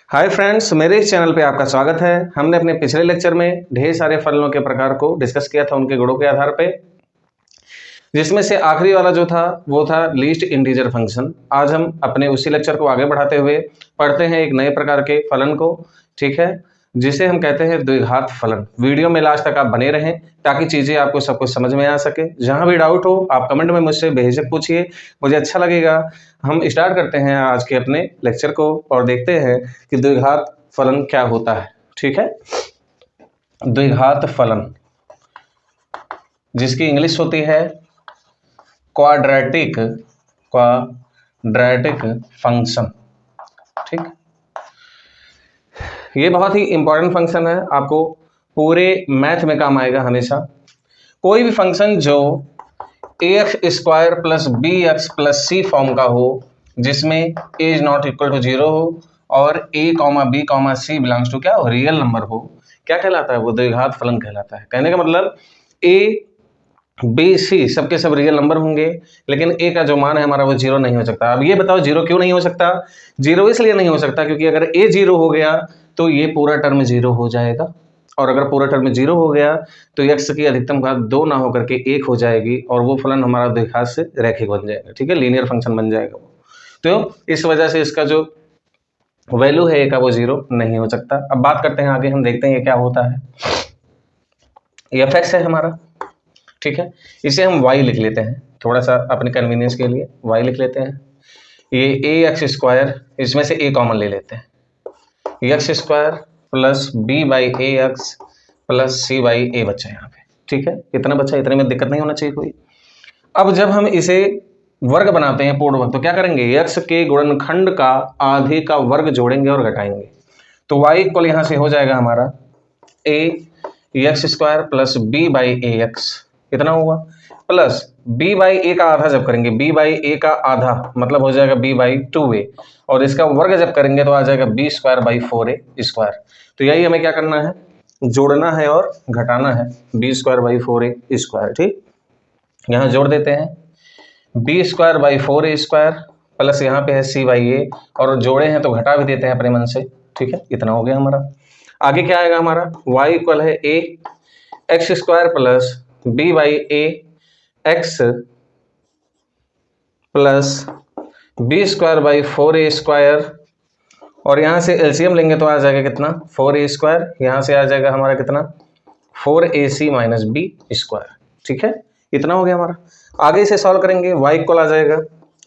Hi friends, मेरे इस channel पे आपका स्वागत है। हमने अपने पिछले लेक्चर में ढेर सारे फलनों के प्रकार को डिस्कस किया था उनके गुणों के आधार पे, जिसमें से आखिरी वाला जो था वो था लीस्ट इंटीजर फंक्शन। आज हम अपने उसी लेक्चर को आगे बढ़ाते हुए पढ़ते हैं एक नए प्रकार के फलन को, ठीक है, जिसे हम कहते हैं द्विघात फलन। वीडियो में लास्ट तक आप बने रहें ताकि चीजें आपको सब कुछ समझ में आ सके। जहां भी डाउट हो आप कमेंट में मुझसे बेझिझक पूछिए, मुझे अच्छा लगेगा। हम स्टार्ट करते हैं आज के अपने लेक्चर को और देखते हैं कि द्विघात फलन क्या होता है। ठीक है, द्विघात फलन जिसकी इंग्लिश होती है क्वाड्रेटिक फंक्शन। ठीक, ये बहुत ही इंपॉर्टेंट फंक्शन है, आपको पूरे मैथ में काम आएगा हमेशा। कोई भी फंक्शन जो ax square plus B X plus C form का हो, जिसमें a is not equal to 0 हो और a comma B comma C belongs to क्या हो, रियल नंबर हो, क्या कहलाता है, वो द्विघात फलन कहलाता है। कहने का मतलब a बी सी सबके सब रियल नंबर होंगे, लेकिन a का जो मान है हमारा वो 0 नहीं हो सकता। अब ये बताओ 0 क्यों नहीं हो सकता? 0 इसलिए नहीं हो सकता क्योंकि अगर a 0 हो गया तो ये पूरा टर्म 0 हो जाएगा, और अगर पूरा टर्म 0 हो गया तो x की अधिकतम घात 2 ना होकर के 1 हो जाएगी, और वो फलन हमारा द्विघात से रैखिक बन जाएगा। ठीक है, लीनियर फंक्शन बन जाएगा वो। तो इस वजह से इसका जो वैल्यू है a का वो 0 नहीं हो सकता। अब बात करते हैं आगे, हम देखते हैं ये क्या होता है। ये fx है हमारा, ठीक है, इसे हम y लिख लेते हैं थोड़ा सा अपने कन्वीनियंस के लिए, y लिख लेते हैं। ये ax स्क्वायर, इसमें से a कॉमन ले लेते हैं, X square plus B by A x plus C by A बचा यहाँ पे। ठीक है, इतना बचा, इतने में दिक्कत नहीं होना चाहिए कोई। अब जब हम इसे वर्ग बनाते हैं पूर्ण वर्ग, तो क्या करेंगे, x के गुणनखंड का आधे का वर्ग जोड़ेंगे और घटाएंगे। तो y इक्वल यहाँ से हो जाएगा हमारा a x square plus B by A x, इतना हुआ, प्लस b बाई ए का आधा जब करेंगे, b बाई ए का आधा मतलब हो जाएगा b बाई 2a, और इसका वर्ग जब करेंगे तो आ जाएगा b square by 4a square. तो यही हमें क्या करना है, जोड़ना है और घटाना है, b square by 4a square. ठीक, यहाँ जोड़ देते हैं b square by 4a square plus यहाँ पे है c बाई a, और जोड़े हैं तो घटा भी देते हैं अपने मन से। ठीक है, इतना हो गया हमारा। आगे क्या आएगा हमारा, y इक्वल है a x square plus B by A x plus B square by 4a square, और यहाँ से एलसीएम लेंगे तो आ जाएगा कितना, 4a स्क्वायर, यहाँ से आ जाएगा हमारा कितना, 4ac माइनस बी स्क्वायर। ठीक है, इतना हो गया हमारा। आगे इसे सॉल्व करेंगे, y इक्वल आ जाएगा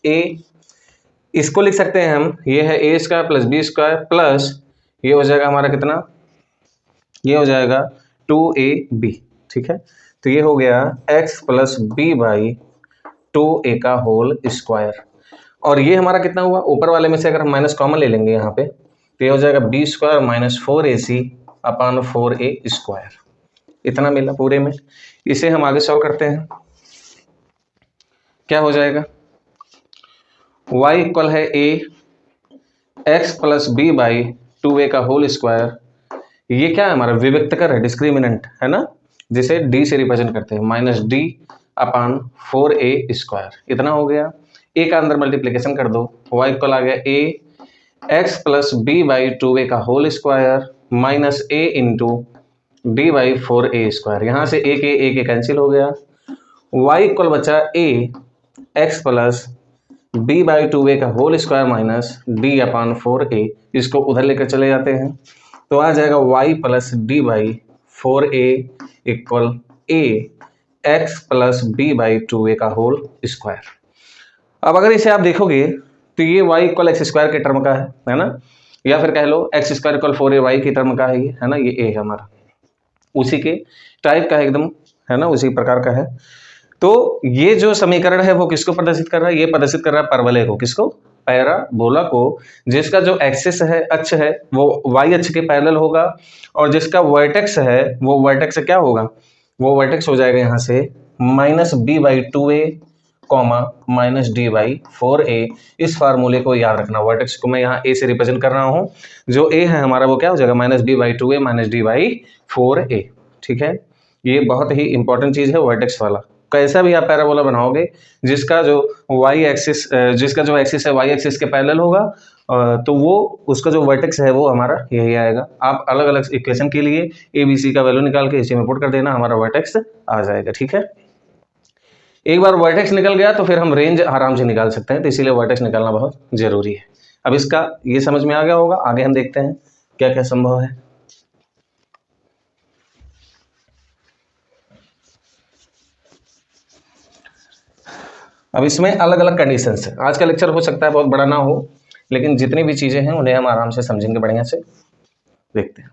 a, इसको लिख सकते हैं हम, ये है a square plus B square plus ये हो जाएगा हमारा कितना, ये हो जाएगा 2ab। ठीक है, तो ये हो गया x plus B by 2a का होल स्क्वायर, और ये हमारा कितना हुआ, ऊपर वाले में से अगर हम माइनस कॉमन ले लेंगे यहाँ पे तो ये हो जाएगा b स्क्वायर माइनस 4ac अपान 4a स्क्वायर, इतना मिला पूरे में। इसे हम आगे सॉल्व करते हैं, क्या हो जाएगा, y इक्वल है a x plus B by 2a का होल स्क्वायर, ये क्या है हमारा, विविक्तकर है, डिस्क्रिमिनेंट है ना, जिसे d से रिप्रेजेंट करते हैं, minus d upon 4a square, इतना हो गया। a का अंदर मल्टीप्लीकेशन कर दो, y इक्वल आ गया a x plus B by 2a का whole square minus a into d by 4a square, यहाँ से a के कैंसिल हो गया। y इक्वल बचा a x plus B by 2a का whole square minus d upon 4a, इसको उधर लेकर चले जाते हैं तो आ जाएगा y plus d by 4a equal a x plus B by 2a का होल स्क्वायर। अब अगर इसे आप देखोगे तो ये y इक्वल एक्स स्क्वायर के टर्म का है ना, या फिर कह लो एक्स स्क्वायर इक्वल 4ay की टर्म का है ये, है ना, ये a है हमारा, उसी के टाइप का है एकदम, है ना, उसी प्रकार का है। तो ये जो समीकरण है वो किसको प्रदर्शित कर रहा है, ये प्रदर्शित कर रहा है परवलय को, किसको, पैराबोला को, जिसका जो एक्सिस है, अक्ष है, वो y अक्ष के पैरेलल होगा, और जिसका वर्टेक्स है वो वर्टेक्स क्या होगा, वो वर्टेक्स हो जाएगा यहाँ से minus B by 2a comma minus D by 4a। इस फार्मूले को याद रखना, वर्टेक्स को मैं यहाँ a से रिप्रेजेंट कर रहा हूँ, जो a है हमारा वो क्या हो जाएगा, minus B by 2a minus D by 4a। ठीक है, ये बहुत ही इंपॉर्टेंट चीज है वर्टेक्स वाला। कैसा भी आप पैराबोला बनाओगे जिसका जो y एक्सिस, जिसका जो एक्सिस है y एक्सिस के पैरेलल होगा, तो वो उसका जो वर्टेक्स है वो हमारा यही आएगा। आप अलग अलग इक्वेशन के लिए ए बी सी का वैल्यू निकाल के इसी में पुट कर देना, हमारा वर्टेक्स आ जाएगा। ठीक है, एक बार वर्टेक्स निकल गया तो फिर हम रेंज आराम से निकाल सकते हैं, तो इसीलिए वर्टेक्स निकालना बहुत जरूरी है। अब इसका ये समझ में आ गया होगा, आगे हम देखते हैं क्या क्या संभव है। अब इसमें अलग अलग कंडीशंस है। आज का लेक्चर हो सकता है बहुत बड़ा ना हो, लेकिन जितनी भी चीजें हैं उन्हें हम आराम से समझेंगे, बढ़िया से देखते हैं।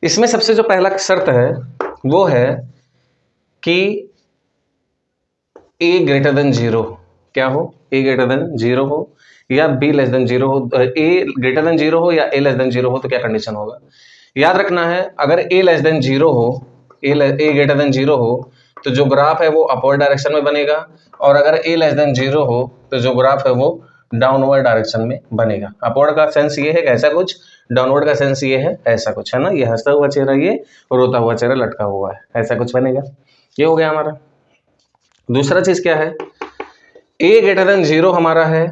इसमें सबसे जो पहला शर्त है वो है कि a ग्रेटर देन 0 क्या हो, a ग्रेटर देन 0 हो या b लेस देन 0 हो। a ग्रेटर देन 0 हो या a लेस देन 0 हो तो क्या कंडीशन होगा, याद रखना है। अगर a लेस देन 0 हो, a ग्रेटर देन 0 हो तो जो ग्राफ है वो अपवर्ड डायरेक्शन में बनेगा, और अगर a लेस देन 0 हो तो जो ग्राफ है वो डाउनवर्ड डायरेक्शन में बनेगा। अपवर्ड का सेंस ये है ऐसा कुछ, डाउनवर्ड का सेंस ये है ऐसा कुछ, है ना। ये हंसता हुआ चेहरा, ये रोता हुआ चेहरा लटका हुआ है, ऐसा कुछ बनेगा। ये हो गया हमारा। दूसरा चीज क्या है, a ग्रेटर देन 0 हमारा है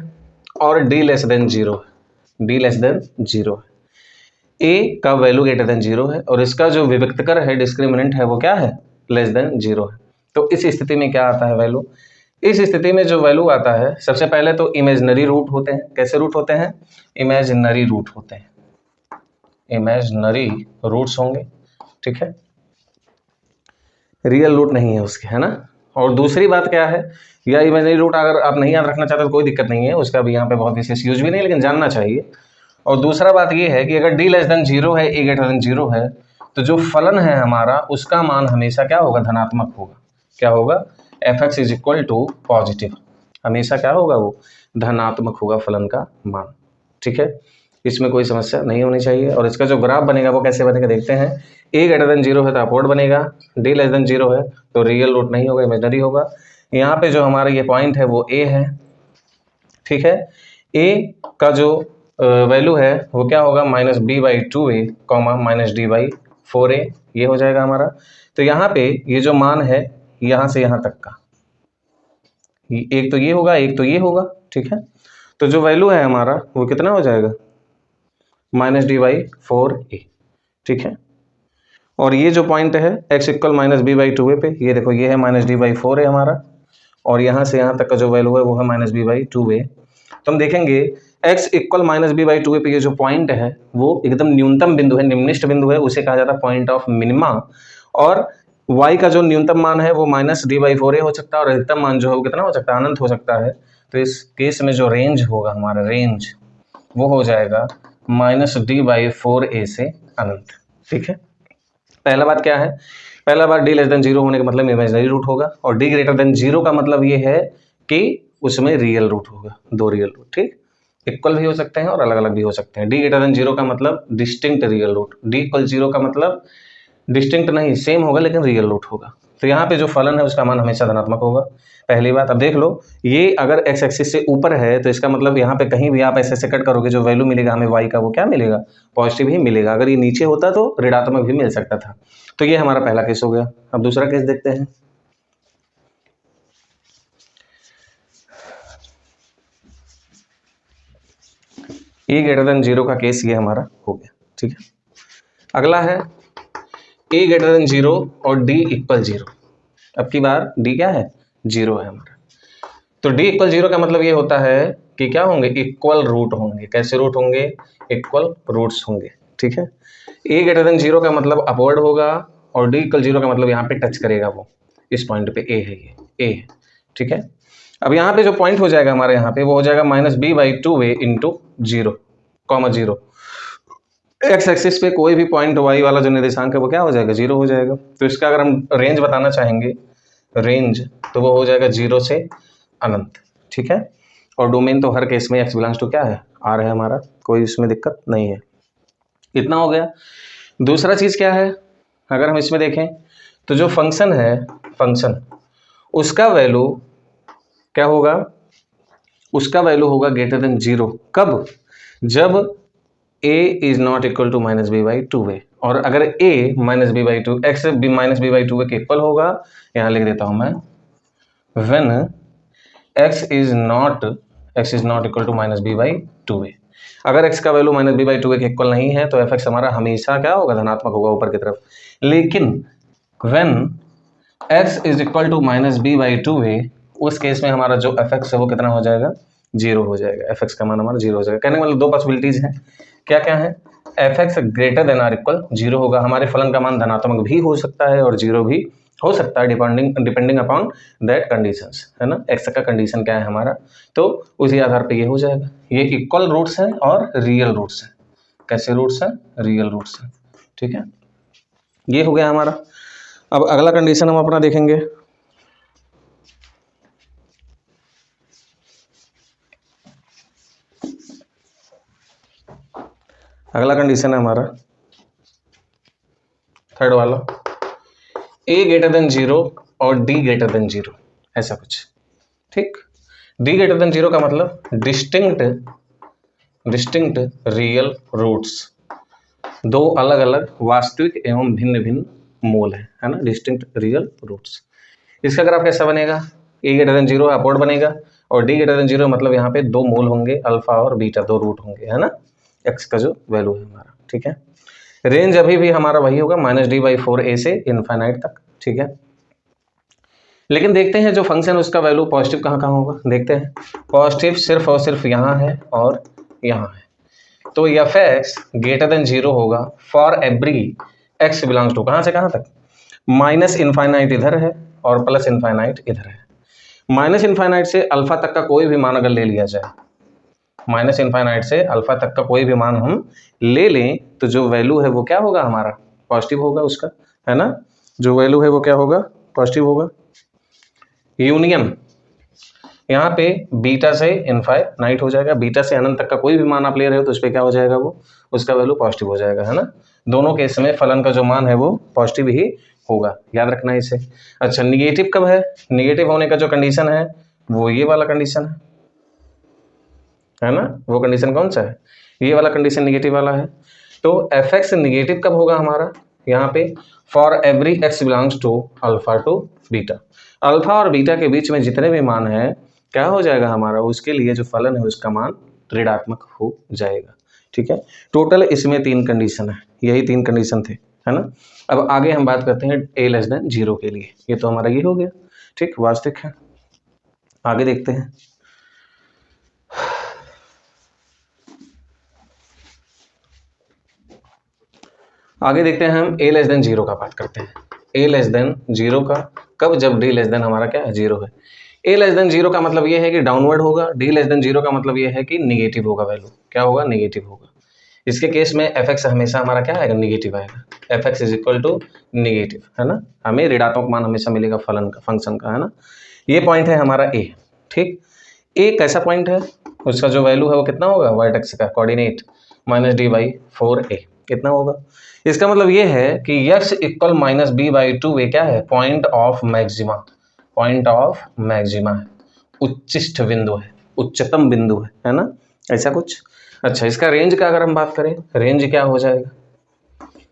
और d लेस देन 0 है, d लेस देन 0 है। a का वैल्यू ग्रेटर देन 0 है और इसका जो विविक्तकर है, डिस्क्रिमिनेंट है, वो क्या है, लेस देन 0 है। तो इस स्थिति में क्या आता है वैल्यू, इस स्थिति में जो वैल्यू आता है, सबसे पहले तो इमेजिनरी रूट होते हैं। कैसे रूट होते हैं, इमेजिनरी रूट होते हैं, इमेजिनरी रूट्स होंगे। ठीक है, रियल रूट नहीं है उसके, है ना। और दूसरी बात क्या है, या इमेजिनरी रूट अगर आप नहीं याद रखना चाहते तो कोई दिक्कत नहीं है, उसका भी यहाँ पे बहुत विशेष यूज भी नहीं, लेकिन जानना चाहिए। और दूसरा बात ये है कि अगर d लेस देन 0 है, a ग्रेटर देन 0 है, तो जो फलन है हमारा उसका मान हमेशा क्या होगा, धनात्मक होगा। क्या होगा, f(x) is equal to positive, हमेशा क्या होगा, वो धनात्मक होगा फलन का मान। ठीक है, इसमें कोई समस्या नहीं होनी चाहिए। और इसका जो ग्राफ बनेगा वो कैसे बनेगा देखते हैं। a ग्रेटर देन 0 है तो अपवर्ड बनेगा, d लेस देन 0 है तो रियल रूट नहीं होगा, इमेजिनरी होगा। यहाँ पे जो हमारा ये पॉइंट है वो a है। ठीक है, a का जो वैल्यू है वो क्या होगा, -b/2a -d/4a, ये हो जाएगा हमारा। तो यहाँ पे ये जो मान है यहाँ से यहाँ तक का, एक तो ये होगा, एक तो ये होगा। ठीक है, तो जो वैल्यू है हमारा वो कितना हो जाएगा, -d/4a। ठीक है, और ये जो पॉइंट है x इक्वल -b/2a पे, ये देखो ये है -d/4a हमारा, और यहाँ से यहाँ तक का जो वैल्यू है वो है -b/2a। तो हम देखेंगे x इक्वल -b/2a पे ये जो पॉइंट है वो एकदम न्यूनतम बिंदु है, निम्निष्ठ बिंदु है, उसे कहा जाता है पॉइंट ऑफ मिनिमा। और y का जो न्यूनतम मान है वो -d/4a हो सकता है, और अधिकतम मान जो है वो कितना हो सकता है, अनंत हो सकता है। तो इस केस में जो रेंज होगा हमारा, रेंज वो हो जाएगा -d/4a से अनंत। ठीक है, पहला बात क्या है, पहला बात d लेस देन 0 होने का मतलब इमेजिनरी रूट होगा, और d ग्रेटर देन 0 का मतलब ये है कि उसमें रियल रूट होगा, दो रियल रूट। ठीक, इक्वल भी हो सकते हैं और अलग अलग भी हो सकते हैं। d ग्रेटर देन 0 का मतलब distinct real root, d equal 0 का मतलब डिस्टिंक्ट नहीं, सेम होगा लेकिन रियल रूट होगा। तो यहाँ पे जो फलन है उसका मान हमेशा धनात्मक होगा, पहली बात। अब देख लो, ये अगर x एक्सिस से ऊपर है तो इसका मतलब यहाँ पे कहीं भी आप ऐसे से कट करोगे, जो वैल्यू मिलेगा हमें y का वो क्या मिलेगा, पॉजिटिव ही मिलेगा। अगर ये नीचे होता तो ऋणात्मक भी मिल सकता था। तो ये हमारा पहला केस हो गया। अब दूसरा केस देखते हैं। a ग्रेटर देन 0 का केस ये हमारा हो गया। ठीक है, अगला है a ग्रेटर देन 0 और d इक्वल 0। अब की बार d क्या है, 0 है हमारा। तो d इक्वल 0 का मतलब ये होता है कि क्या होंगे, इक्वल रूट होंगे। कैसे रूट होंगे, इक्वल रूट्स होंगे। ठीक है, a ग्रेटर देन 0 का मतलब अपवर्ड होगा, और d इक्वल 0 का मतलब यहाँ पे टच करेगा, वो इस पॉइंट पे a है, ये a है। ठीक है, अब यहाँ पे जो पॉइंट हो जाएगा हमारे यहाँ पे वो हो जाएगा -b/2a × 0, 0। एक्स एक्सिस पे कोई भी पॉइंट y वाला जो निर्देशांक है वो क्या हो जाएगा, 0 हो जाएगा। तो इसका अगर हम रेंज बताना चाहेंगे, रेंज, तो वो हो जाएगा 0 से अनंत। ठीक है, और डोमेन तो हर केस में x बिलोंग्स टू क्या है, R है हमारा, कोई इसमें दिक्कत नहीं है। इतना हो गया। दूसरा चीज क्या है, अगर हम इसमें देखें तो जो फंक्शन है, फंक्शन, उसका वैल्यू क्या होगा, उसका वैल्यू होगा ग्रेटर देन 0। कब, जब a is not equal to -b/2a, और अगर a -b/2 x -b/2a के इक्वल होगा, यहाँ लिख देता हूं मैं, when x is not X is not equal to minus B by two A. अगर x का value minus B by two A के इक्वल नहीं है तो एफ एक्स हमारा हमेशा क्या होगा, धनात्मक होगा ऊपर की तरफ। लेकिन when x is equal to minus B by two A, उस केस में हमारा जो एफ एक्स है वो कितना हो जाएगा, जीरो हो जाएगा। एफ एक्स का मान हमारा जीरो हो जाएगा। कहने का मतलब दो पॉसिबिलिटीज हैं, क्या क्या है, f x greater than or equal zero होगा, हमारे फलन का मान धनात्मक भी हो सकता है और जीरो भी हो सकता है, डिपेंडिंग अपॉन दैट कंडीशंस, है ना। एक्स का कंडीशन क्या है हमारा, तो उसी आधार पे ये हो जाएगा। ये इक्वल रूट्स हैं और रियल रूट्स हैं। कैसे रूट्स हैं, रियल रूट्स हैं, ठीक है। ये हो गया हमारा। अब अगला कंडीशन हम अपना देखेंगे। अगला कंडीशन है हमारा थर्ड वाला, a ग्रेटर देन जीरो और d ग्रेटर देन जीरो, ऐसा कुछ, ठीक। d ग्रेटर देन जीरो का मतलब डिस्टिंक्ट रियल रूट्स, दो अलग अलग वास्तविक एवं भिन्न भिन्न मूल है ना, डिस्टिंक्ट रियल रूट्स। इसका ग्राफ कैसा बनेगा, a greater than zero upward बनेगा और d ग्रेटर देन जीरो मतलब यहाँ पे दो मूल होंगे, अल्फा और बीटा, दो रूट होंगे, है ना, x का जो वैल्यू है हमारा, ठीक है। रेंज अभी भी हमारा वही होगा माइनस डी बाई फोर ए से इनफाइनाइट तक, ठीक है। लेकिन देखते हैं जो फंक्शन उसका वैल्यू पॉजिटिव कहाँ कहाँ होगा, देखते हैं। पॉजिटिव सिर्फ और सिर्फ यहाँ है और यहाँ है, तो F x greater than zero होगा for every x belongs to कहाँ से कहाँ तक, माइनस इनफाइनाइट इधर है और प्लस इनफाइनाइट इधर है। माइनस इनफाइनाइट से अल्फा तक का कोई भी मान अगर ले लिया जाए, माइनस इनफाइनाइट से अल्फा तक का कोई भी मान हम ले लें तो जो वैल्यू है वो क्या होगा हमारा, पॉजिटिव होगा उसका, है ना। जो वैल्यू है वो क्या होगा, पॉजिटिव होगा। यूनियन यहाँ पे बीटा से इनफाइनाइट हो जाएगा, बीटा से अनंत तक का कोई भी मान आप ले रहे हो तो उस पर क्या हो जाएगा, वो उसका वैल्यू पॉजिटिव हो जाएगा, है ना। दोनों केस में फलन का जो मान है वो पॉजिटिव ही होगा, याद रखना इसे। अच्छा, निगेटिव कब है, निगेटिव होने का जो कंडीशन है वो ये वाला कंडीशन है ना। वो कंडीशन कौन सा है, ये वाला कंडीशन निगेटिव वाला है। तो एफ एक्स निगेटिव कब होगा हमारा, यहाँ पे for every x belongs to alpha to beta, alpha और बीटा के बीच में जितने भी मान है क्या हो जाएगा हमारा, उसके लिए जो फलन है उसका मान ऋणात्मक हो जाएगा, ठीक है। टोटल इसमें तीन कंडीशन है, यही तीन कंडीशन थे, है ना। अब आगे हम बात करते हैं ए लेस देन जीरो के लिए, ये तो हमारा ये हो गया, ठीक, वास्तविक है। आगे देखते हैं, आगे देखते हैं हम ए लेस देन जीरो का बात करते हैं। ए लेस देन जीरो का कब, जब डी लेस देन हमारा क्या है, जीरो है। ए लेस देन जीरो का मतलब ये है कि डाउनवर्ड होगा, डी लेस देन जीरो का मतलब ये है कि निगेटिव होगा, वैल्यू क्या होगा, निगेटिव होगा। इसके केस में एफ एक्स हमेशा हमारा क्या आएगा, निगेटिव आएगा, f x is equal to negative, है ना। हमें ऋणात्मक मान हमेशा मिलेगा फलन का, फंक्शन का, है ना। ये पॉइंट है हमारा ए, ठीक। ए कैसा पॉइंट है, उसका जो वैल्यू है वो कितना होगा, वर्टेक्स का coordinate minus D by four A, कितना होगा। इसका मतलब ये है कि x equal minus B by two A क्या है, point of maxima, point of maxima है, उच्चिष्ट बिंदु है, उच्चतम बिंदु है ना, ऐसा कुछ। अच्छा, इसका रेंज का अगर हम बात करें, रेंज क्या हो जाएगा,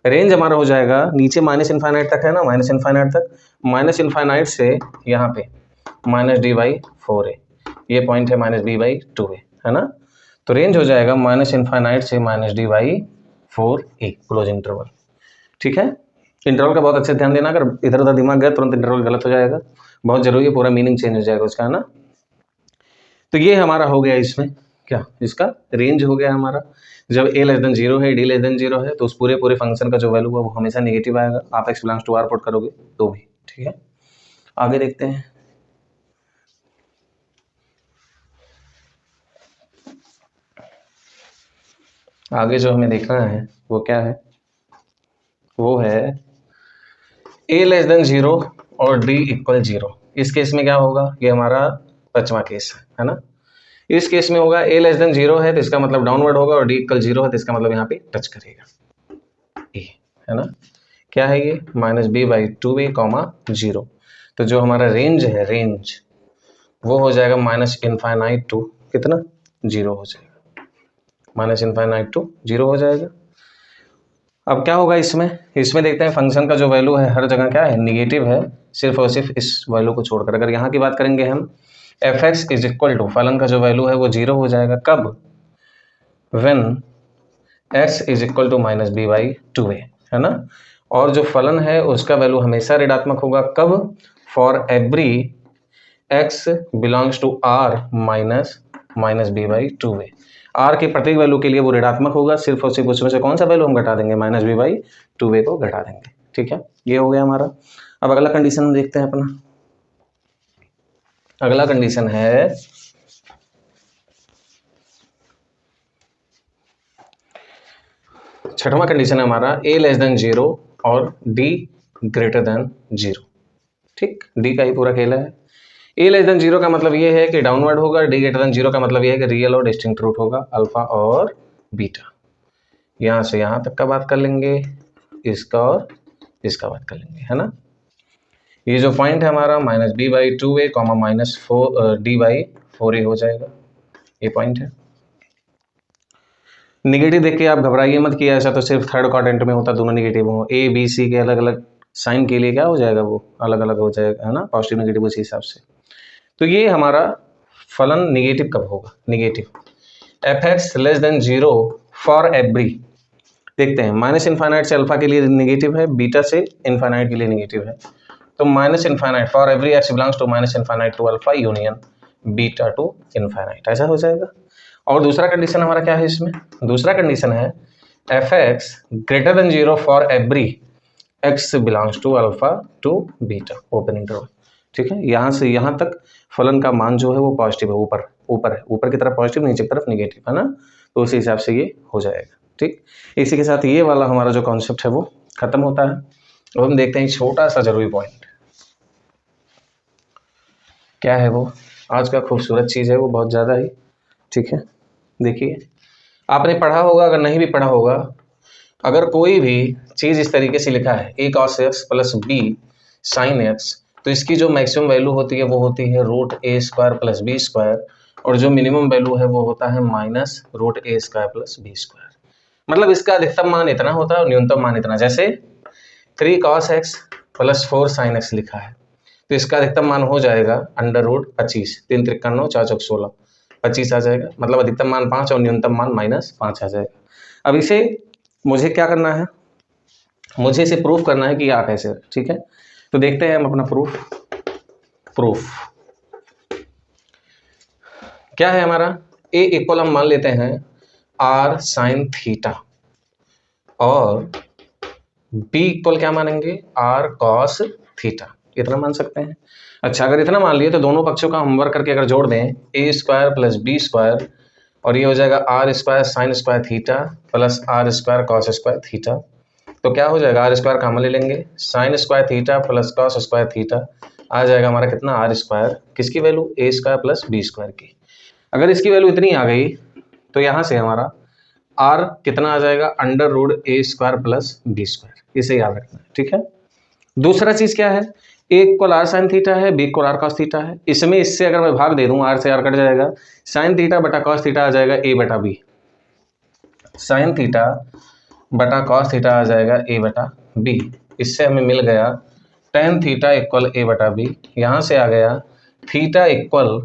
रेंज हमारा हो जाएगा नीचे माइनस इनफाइनाइट तक है ना, माइनस इनफाइनाइट तक, माइनस इनफाइनाइट से यहाँ पे माइनस डी बाई फोर ए, ये पॉइंट है माइनस बी बाई टू ए, है ना। तो रेंज हो जाएगा माइनस इनफाइनाइट से minus D by four A, close interval, ठीक है। इंटरवल का बहुत अच्छे ध्यान देना, अगर इधर उधर दिमाग गया तुरंत इंटरवल गलत हो जाएगा, बहुत जरूरी है, पूरा मीनिंग चेंज हो जाएगा उसका, है ना। तो ये हमारा हो गया इसमें क्या, इसका रेंज हो गया हमारा। जब ए लेस देन जीरो है, डी लेस देन जीरो है, तो उस पूरे फंक्शन का जो वैल्यू है वो हमेशा नेगेटिव आएगा, आप x belongs to R put करोगे तो भी, ठीक है। आगे देखते हैं, आगे जो हमें देखना है वो क्या है, वो है ए लेस देन जीरो और डी इक्वल जीरो। इस केस में क्या होगा, ये हमारा पांचवा केस है ना। इस केस में होगा ए लेस देन जीरो है तो इसका मतलब डाउनवर्ड होगा और डी इक्वल जीरो है तो इसका मतलब यहाँ पे टच करेगा ए, है ना। क्या है ये, minus B by two a comma zero. तो जो हमारा रेंज है, रेंज वो हो जाएगा माइनस इनफाइनाइट टू कितना, जीरो हो जाएगा, माइनस इनफाइनाइट टू जीरो हो जाएगा। अब क्या होगा इसमें, इसमें देखते हैं फंक्शन का जो वैल्यू है हर जगह क्या है, निगेटिव है, सिर्फ और सिर्फ इस वैल्यू को छोड़कर। अगर यहाँ की बात करेंगे हम f x is equal to, फलन का जो वैल्यू है वो 0 हो जाएगा कब, when x is equal to minus B by 2a, है ना। और जो फलन है उसका वैल्यू हमेशा ऋणात्मक होगा कब, for every x belongs to r minus B by 2a। r के प्रत्येक वैल्यू के लिए वो ऋणात्मक होगा, सिर्फ और सिर्फ उसमें से कौन सा वैल्यू हम घटा देंगे, माइनस बी बाई 2a को घटा देंगे। ठीक है, ये हो गया हमारा। अब अगला कंडीशन देखते हैं अपना। अगला कंडीशन है छठवां कंडीशन है हमारा a लेस देन 0 और d ग्रेटर देन 0। ठीक, d का ही पूरा खेल है। a लेस देन 0 का मतलब ये है कि डाउनवर्ड होगा, d ग्रेटर देन 0 का मतलब ये है कि रियल और डिस्टिंक्ट रूट होगा, अल्फा और बीटा। यहां से यहां तक का बात कर लेंगे, इसका और इसका बात कर लेंगे, है ना। ये जो पॉइंट है हमारा minus B by 2a comma minus D by 4a हो जाएगा, ये पॉइंट है। निगेटिव देख के आप घबराइए मत कि ऐसा तो सिर्फ थर्ड क्वाड्रेंट में होता, दोनों निगेटिव हो। ए बी सी के अलग अलग साइन के लिए क्या हो जाएगा, वो अलग अलग हो जाएगा, है ना, पॉजिटिव नेगेटिव उसी हिसाब से। तो ये हमारा फलन निगेटिव कब होगा, negative F x less than 0 for every, देखते हैं माइनस इन्फाइनाइट से अल्फा के लिए निगेटिव है, बीटा से इन्फाइनाइट के लिए निगेटिव है। तो minus infinite for every x belongs to minus infinite to alpha union beta to infinite, ऐसा हो जाएगा। और दूसरा कंडीशन हमारा क्या है इसमें, दूसरा कंडीशन है f x greater than 0 for every x belongs to alpha to beta open interval. ठीक है, यहाँ से यहाँ तक फलन का मान जो है वो पॉजिटिव है, ऊपर ऊपर है, ऊपर की तरफ पॉजिटिव, नीचे की तरफ निगेटिव, है ना। तो उसी हिसाब से ये हो जाएगा। ठीक, इसी के साथ ये वाला हमारा जो कॉन्सेप्ट है वो खत्म होता है। अब हम देखते हैं छोटा सा जरूरी पॉइंट क्या है, वो आज का खूबसूरत चीज़ है वो बहुत ज़्यादा ही। ठीक है, देखिए आपने पढ़ा होगा, अगर नहीं भी पढ़ा होगा, अगर कोई भी चीज़ इस तरीके से लिखा है a cos x plus B sine x, तो इसकी जो मैक्सिमम वैल्यू होती है वो होती है रूट ए स्क्वायर प्लस बी स्क्वायर, और जो मिनिमम वैल्यू है वो होता है माइनस रूट ए स्क्वायर प्लस बी स्क्वायर। मतलब इसका अधिकतम मान इतना होता है और न्यूनतम मान इतना। जैसे 3 cos x plus 4 sine x लिखा है, तो इसका अधिकतम मान हो जाएगा अंडर रूट 25, 3 त्रिक 9 4 चौक 16, 25 आ जाएगा। मतलब अधिकतम मान 5 और न्यूनतम मान -5 आ जाएगा। अब इसे मुझे क्या करना है, मुझे इसे प्रूफ करना है कि ये आ कैसे। ठीक है, तो देखते हैं हम अपना प्रूफ क्या है हमारा। ए इक्वल हम मान लेते हैं आर साइन थीटा, और बी इक्वल क्या मानेंगे, आर कॉस थीटा, इतना मान सकते हैं। अच्छा, अगर इतना मान लिए तो दोनों पक्षों का होमवर्क करके अगर जोड़ दें, A square plus B square, और ये हो जाएगा R square sine square theta plus R square cos square theta. तो क्या हो जाएगा, आर स्क्वायर कॉमन ले लेंगे, sine square theta plus cos square theta आ जाएगा हमारा कितना, आर स्क्वायर, किसकी value, A square plus B square की। अगर इसकी वैल्यू इतनी आ गई तो यहाँ से हमारा आर कितना आ जाएगा, अंडर रूट ए स्क्वायर प्लस बी स्क्वायर, इसे याद रखना है। ठीक है, दूसरा चीज क्या है, a equal r sine theta है, b equal r cos theta है। इसमें इससे अगर मैं भाग दे दूं, आर से आर कट जाएगा, साइन थीटा बटा कॉस थीटा आ जाएगा ए बटा बी, साइन थीटा बटा कॉस थीटा आ जाएगा ए बटा बी। इससे हमें मिल गया टेन थीटा इक्वल ए बटा बी, यहाँ से आ गया theta equal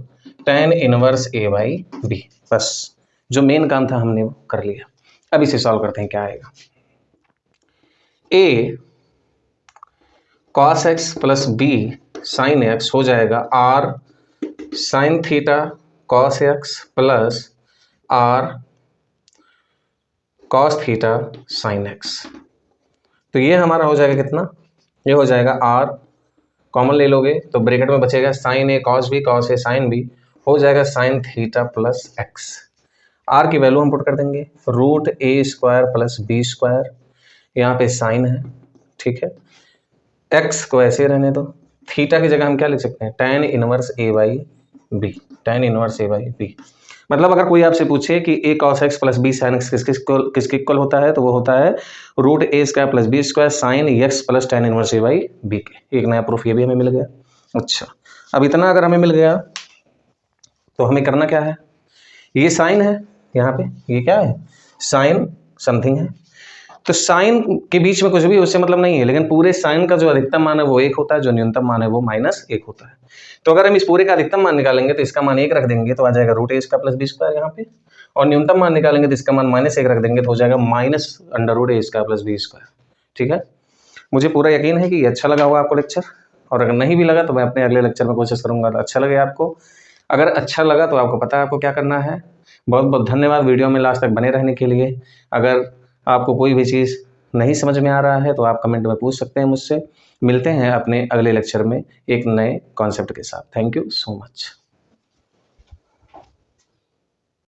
tan inverse A by b. बस जो मेन काम था हमने वो कर लिया। अब इसे सॉल्व करते हैं, क्या आएगा, A cos X plus B sine X हो जाएगा R sine theta cos X plus R cos theta sine x. तो ये हमारा हो जाएगा कितना, ये हो जाएगा आर कॉमन ले लोगे तो ब्रैकेट में बचेगा sine a cos a sine b, हो जाएगा sine theta plus x. R की वैल्यू हम पुट कर देंगे रूट ए स्क्वायर प्लस बी स्क्वायर, यहाँ पे साइन है। ठीक है, एक्स को ऐसे रहने दो, थीटा की जगह हम क्या लिख सकते हैं, tan inverse A by B, tan inverse A by B. मतलब अगर कोई आपसे पूछे कि A cos X plus B sine X किसके इक्वल होता है, तो वो होता है root A square plus B square sine X plus tan inverse A by B के। एक नया प्रूफ ये भी हमें मिल गया। अच्छा, अब इतना अगर हमें मिल गया तो हमें करना क्या है, ये साइन है यहाँ पे, ये क्या है, साइन समथिंग है, तो साइन के बीच में कुछ भी उससे मतलब नहीं है, लेकिन पूरे साइन का जो अधिकतम मान है वो 1 होता है, जो न्यूनतम मान है वो -1 होता है। तो अगर हम इस पूरे का अधिकतम मान निकालेंगे तो इसका मान 1 रख देंगे तो आ जाएगा √a² + b² यहाँ पे, और न्यूनतम मान निकालेंगे तो इसका मान -1 रख देंगे तो हो जाएगा -√a² + b²। ठीक है, मुझे पूरा यकीन है कि ये अच्छा लगा होगा आपको लेक्चर, और अगर नहीं भी लगा तो मैं अपने अगले लेक्चर में कोशिश करूंगा अच्छा लगे आपको। अगर अच्छा लगा तो आपको पता है आपको क्या करना है। बहुत बहुत धन्यवाद वीडियो में लास्ट तक बने रहने के लिए। अगर आपको कोई भी चीज़ नहीं समझ में आ रहा है तो आप कमेंट में पूछ सकते हैं मुझसे। मिलते हैं अपने अगले लेक्चर में एक नए कॉन्सेप्ट के साथ। Thank you so much.